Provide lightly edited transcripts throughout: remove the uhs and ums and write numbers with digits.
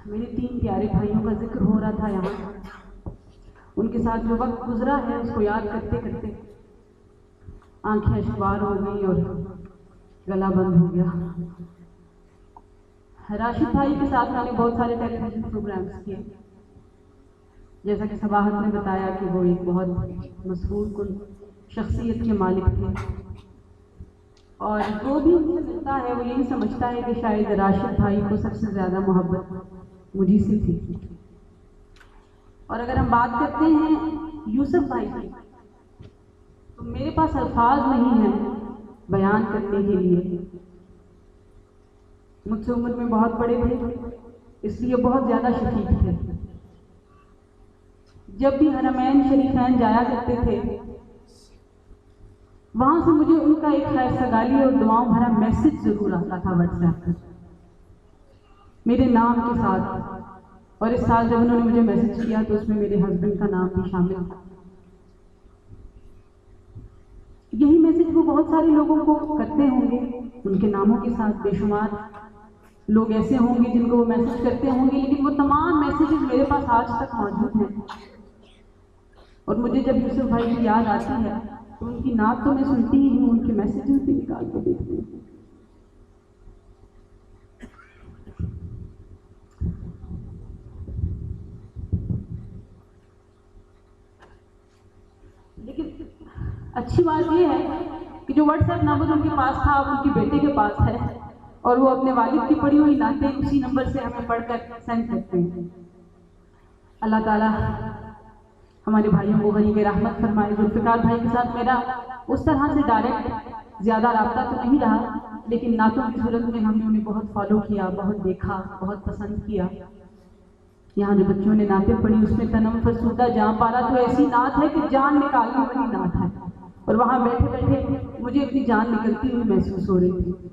میرے 3 پیارے بھائیوں کا ذکر ہو رہا تھا یہاں. ان کے ساتھ جو وقت گزرا ہے اس کو یاد کرتے کرتے آنکھیں اشکبار ہو گئی اور گلا بند ہو گیا. راشد بھائی کے ساتھ میں نے بہت سارے ٹیلی ویژن پروگرامز کیے. جیسا کہ صباحت نے بتایا کہ وہ ایک بہت مسحور کن شخصیت کے مالک تھے، اور جو بھی ان سے ملتا ہے وہ یہی سمجھتا ہے کہ شاید راشد بھائی کو سب سے زیادہ محبت مجھے سے تھی. اور اگر ہم بات کرتے ہیں یوسف بھائی کی، تو میرے پاس الفاظ نہیں ہیں بیان کرنے کے لیے. مجھ سے عمر میں بہت بڑے تھے، اس لیے بہت زیادہ شفیق تھے. جب بھی حرمین شریفین جایا کرتے تھے، وہاں سے مجھے ان کا ایک خیر سگالی اور دعاؤں بھرا میسج ضرور آتا تھا واٹس ایپ پر میرے نام کے ساتھ. اور اس سال جب انہوں نے مجھے میسج کیا تو اس میں میرے ہسبینڈ کا نام بھی شامل تھا. یہی میسج وہ بہت سارے لوگوں کو کرتے ہوں گے ان کے ناموں کے ساتھ. بے شمار لوگ ایسے ہوں گے جن کو وہ میسج کرتے ہوں گے، لیکن وہ تمام میسیجز میرے پاس آج تک موجود ہیں. اور مجھے جب یوسف بھائی کی یاد آتی ہے تو ان کی نعت تو میں سنتی ہی ہوں، ان کے میسیجز بھی نکال کے دیکھتی ہوں. لیکن اچھی بات یہ ہے کہ جو واٹس ایپ نمبر ان کے پاس تھا اب ان کی بیٹے کے پاس ہے، اور وہ اپنے والد کی پڑھی ہوئی نعتیں اسی نمبر سے ہمیں پڑھ کر سینڈ کرتے ہیں. اللہ تعالیٰ ہمارے بھائیوں کو غریب رحمت فرمائے. ذوالفقار بھائی کے ساتھ میرا اس طرح سے ڈائریکٹ زیادہ رابطہ تو نہیں رہا، لیکن نعتوں کی صورت میں ہم نے انہیں بہت فالو کیا، بہت دیکھا، بہت پسند کیا. یہاں جو بچوں نے نعتیں پڑھی اس میں تنم فرسودہ جان پارا تو ایسی نعت ہے کہ جان نکالنے والی نعت ہے، اور وہاں بیٹھے بیٹھے مجھے اپنی جان نکلتی ہوئی محسوس ہو رہی تھی.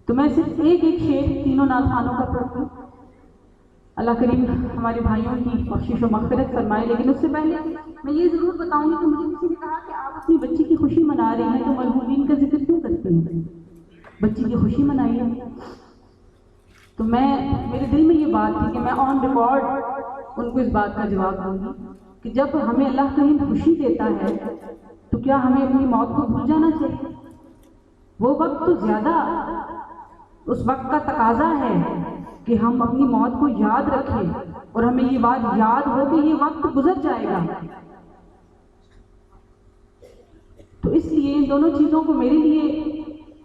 تو میں صرف ایک ایک شعر تینوں نعت خوانوں کا پڑھوں. اللہ کریم ہمارے بھائیوں کی بخشش و مغفرت فرمائے. لیکن اس سے پہلے میں یہ ضرور بتاؤں گی کہ مجھے کسی نے کہا کہ آپ اپنی بچی کی خوشی منا رہی ہیں تو مرحومین کا ذکر کیوں کرتے ہیں؟ بچی کی خوشی منائیے. تو میرے دل میں یہ بات تھی کہ میں آن ریکارڈ ان کو اس بات کا جواب دوں گی کہ جب ہمیں اللہ کریم خوشی دیتا ہے تو کیا ہمیں اپنی موت کو بھول جانا چاہیے؟ وہ وقت تو زیادہ اس وقت کا تقاضا ہے کہ ہم اپنی موت کو یاد رکھیں اور ہمیں یہ بات یاد ہو کہ یہ وقت گزر جائے گا. تو اس لیے ان دونوں چیزوں کو میرے لیے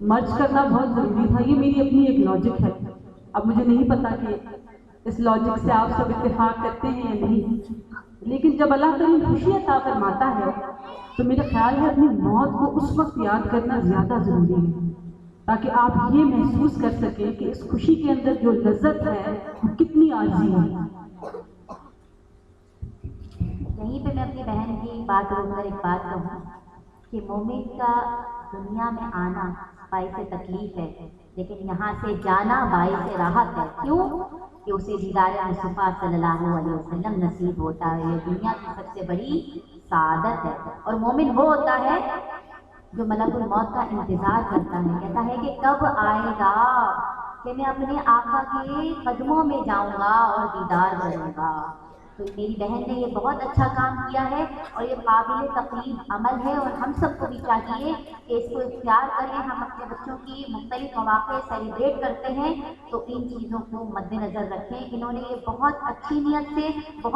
مرج کرنا بہت ضروری تھا. یہ میری اپنی ایک لاجک ہے. اب مجھے نہیں پتا کہ اس لاجک سے آپ سب اتفاق کرتے ہیں یا نہیں، لیکن جب اللہ کریم خوشی عطا فرماتا ہے تو میرا خیال ہے اپنی موت کو اس وقت یاد کرنا زیادہ ضروری ہے، تاکہ آپ یہ محسوس کر سکیں کہ اس خوشی کے اندر جو لذت ہے وہ کتنی عارضی ہے. یہیں پہ میں اپنی بہن کی بات روک کر ایک بات کہوں کہ مومن کا دنیا میں آنا باعث تکلیف ہے، لیکن یہاں سے جانا باعث راحت ہے. کیوں؟ کہ اسے دیدار مصطفیٰ صلی اللہ علیہ وسلم نصیب ہوتا ہے. یہ دنیا کی سب سے بڑی سعادت ہے. اور مومن وہ ہوتا ہے جو ملک الموت کا انتظار کرتا ہے، کہتا ہے کہ کب آئے گا کہ میں اپنے آقا کے قدموں میں جاؤں گا اور دیدار کروں گا. تو میری بہن نے یہ بہت اچھا کام کیا ہے اور یہ قابل تقلید عمل ہے، اور ہم سب کو بھی چاہیے کہ اس کو اختیار کریں. ہم اپنے بچوں کی مختلف مواقع سیلیبریٹ کرتے ہیں تو ان چیزوں کو مد نظر رکھیں. انہوں نے یہ بہت اچھی نیت سے بہت